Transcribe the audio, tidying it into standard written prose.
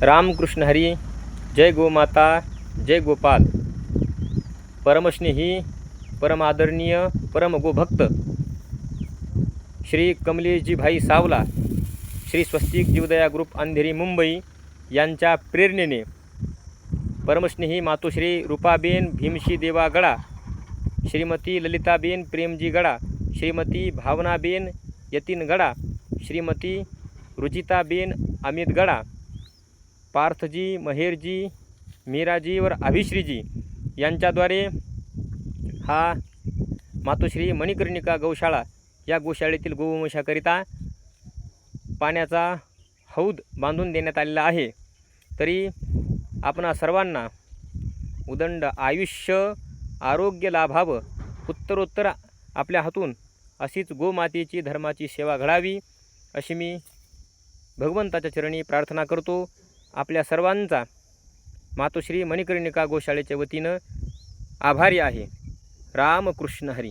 रामकृष्ण हरी. जय गोमाता, जय गोपाल. परमस्नेही, परमादरणीय, परम गोभक्त श्री कमलेशजी भाई सावला, श्री स्वस्तिक जीवदया ग्रुप अंधेरी मुंबई यांच्या प्रेरणेने परमस्नेही मातोश्री रूपाबेन भीमशी देवा गडा, श्रीमती ललिताबेन प्रेमजी गडा, श्रीमती भावनाबेन यतीन गडा, श्रीमती रुचिताबेन अमित गडा, पार्थजी, महेरजी, मीराजी व अभिश्रीजी यांच्याद्वारे हा मातोश्री मणिकर्णिका गौशाळा या गोशाळेतील गोवंशाकरिता पाण्याचा हौद बांधून देण्यात आलेला आहे. तरी आपणा सर्वांना उदंड आयुष्य आरोग्य लाभावं, उत्तरोत्तर आपल्या हातून अशीच गोमातेची धर्माची सेवा घडावी अशी मी भगवंताच्या चरणी प्रार्थना करतो. आपल्या सर्वांचा मातोश्री मणिकर्णिका गोशाळेच्या वतीनं आभारी आहे. रामकृष्ण हरी.